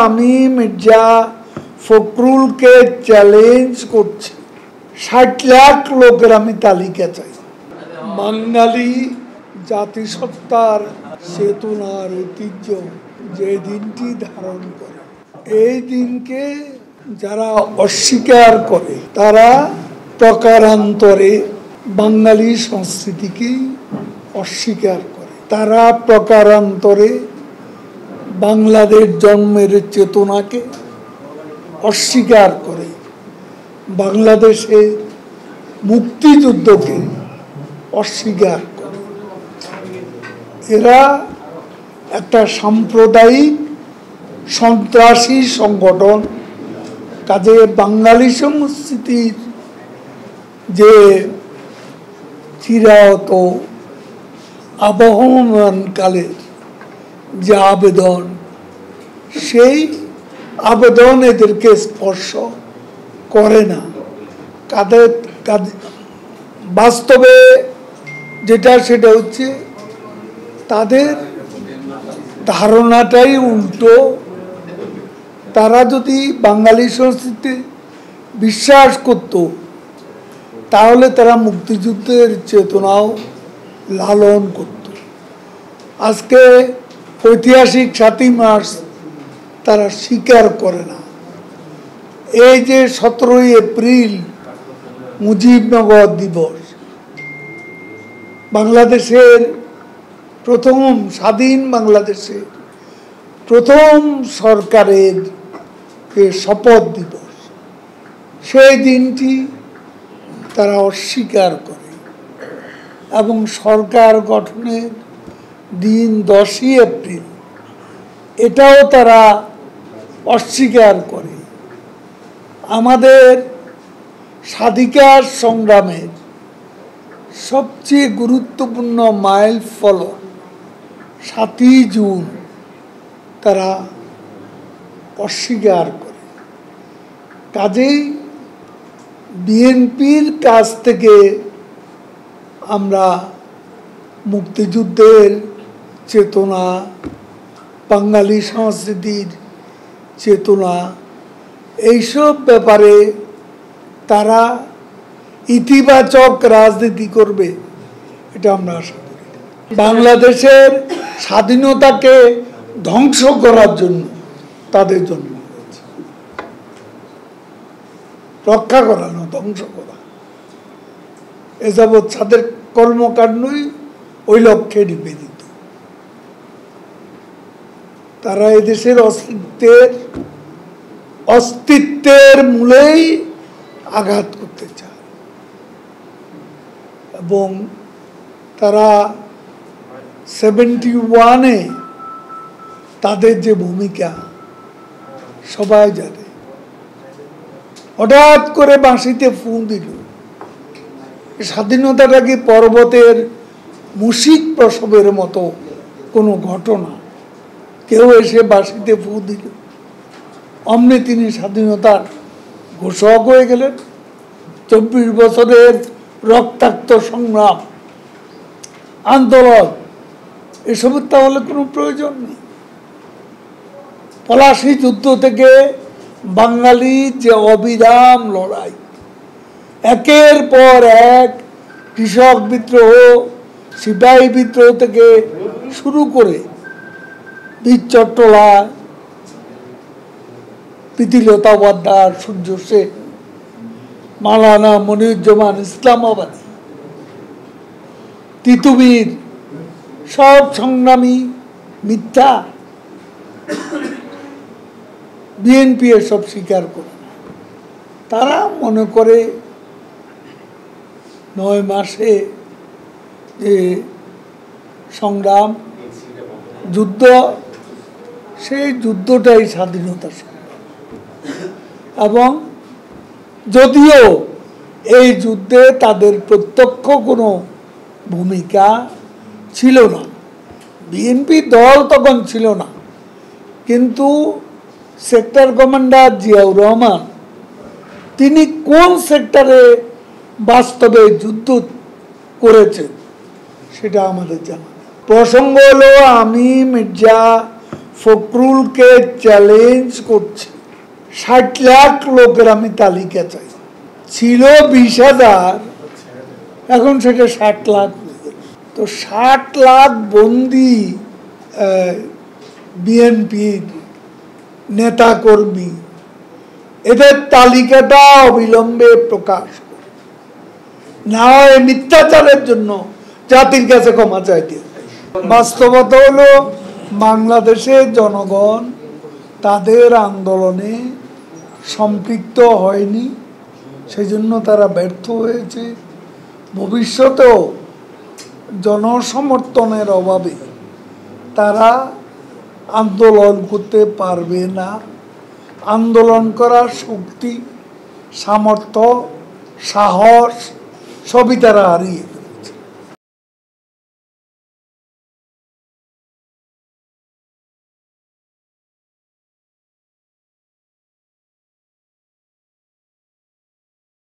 আমি মির্জা ফখরুলকে চ্যালেঞ্জ করছি, ৬০ লাখ লোকের আমি তালিকা চাই। বাঙালি জাতিসত্তার চেতনার ঐতিহ্য যে দিনটি ধারণ করে, এই দিনকে যারা অস্বীকার করে তারা প্রকারান্তরে বাঙালি সংস্কৃতিকেই অস্বীকার করে। তারা প্রকারান্তরে বাংলাদেশ জন্মের চেতনাকে অস্বীকার করে, বাংলাদেশে মুক্তিযুদ্ধকে অস্বীকার করে। এরা একটা সাম্প্রদায়িক সন্ত্রাসী সংগঠন। কাজে বাঙালি সংস্কৃতির যে চিরায়ত আবহমানকালের যে আবেদন, সেই আবেদন এদেরকে স্পর্শ করে না। বাস্তবে যেটা সেটা হচ্ছে তাদের ধারণাটাই উল্টো। তারা যদি বাঙালি সংস্কৃতিতে বিশ্বাস করত তাহলে তারা মুক্তিযুদ্ধের চেতনাও লালন করত। আজকে ঐতিহাসিক ৭ই মার্চ তারা স্বীকার করে না। এই যে ১৭ই এপ্রিল মুজিবনগর দিবস, বাংলাদেশের প্রথম স্বাধীন বাংলাদেশের প্রথম সরকারের শপথ দিবস, সেই দিনটি তারা অস্বীকার করে এবং সরকার গঠনের দিন ১০ই এপ্রিল এটাও তারা অস্বীকার করে। আমাদের স্বাধিকার সংগ্রামের সবচেয়ে গুরুত্বপূর্ণ মাইল ফলক ৭ই জুন তারা অস্বীকার করে। কাজেই বিএনপির কাছ থেকে আমরা মুক্তিযুদ্ধের চেতনা, বাঙালি সংস্কৃতির চেতনা, এইসব ব্যাপারে তারা ইতিবাচক রাজনীতি করবে এটা আমরা আশা করি। বাংলাদেশের স্বাধীনতাকে ধ্বংস করার জন্য তাদের জন্য রক্ষা করানো, ধ্বংস করা, এ যাবৎ তাদের কর্মকাণ্ডই ওই লক্ষ্যে নিবেদিত। তারা এদেশের অস্তিত্বের মূলেই আঘাত করতে চায় এবং তারা 71-এ তাদের যে ভূমিকা সবাই জানে। হঠাৎ করে বাঁশিতে ফু দিল, স্বাধীনতাটা কি পর্বতের মুশিক প্রসবের মতো কোনো ঘটনা? কেউ এসে বাঁশিতে ফু দিল, অমনি তিনি স্বাধীনতার ঘোষক হয়ে গেলেন। 24 বছরের রক্তাক্ত সংগ্রাম, আন্দোলন, এসবের তাহলে কোনো প্রয়োজন নেই। পলাশী যুদ্ধ থেকে বাঙালির যে অবিরাম লড়াই, একের পর এক কৃষক বিদ্রোহ, সিপাহী বিদ্রোহ থেকে শুরু করে বীর চট্টলা, প্রীতিলতা ওয়াদ্দেদার, সূর্য সেন, মাওলানা মনিরুজ্জামান ইসলামাবাদী, তিতুমীর, সব সংগ্রামী মিথ্যা। বিএনপি এসব স্বীকার করে না। তারা মনে করে ৯ মাসে যে সংগ্রাম, যুদ্ধ, সেই যুদ্ধটাই স্বাধীনতার সংগ্রাম। এবং যদিও এই যুদ্ধে তাদের প্রত্যক্ষ কোনো ভূমিকা ছিল না, বিএনপি দল তখন ছিল না, কিন্তু সেক্টর কমান্ডার জিয়াউর রহমান তিনি কোন সেক্টরে বাস্তবে যুদ্ধ করেছেন সেটা আমাদের জানা। প্রসঙ্গ হলো আমি মির্জা ফখরুলকে চ্যালেঞ্জ করছে। 60 লাখ লোকের আমি তালিকা চাই। ছিল 20,000, এখন সেটা 60 লাখ হয়ে গেল। তো 60 লাখ বন্দি বিএনপির নেতাকর্মী, এদের তালিকাটা অবিলম্বে প্রকাশ করে, না হয় মিথ্যাচারের জন্য জাতির কাছে ক্ষমা চাইতে হবে। বাস্তবতা হলো বাংলাদেশের জনগণ তাদের আন্দোলনে সম্পৃক্ত হয়নি, সেই জন্য তারা ব্যর্থ হয়েছে। ভবিষ্যতেও জনসমর্থনের অভাবে তারা আন্দোলন করতে পারবে না। আন্দোলন করার শক্তি, সামর্থ্য, সাহস সবই তারা হারিয়ে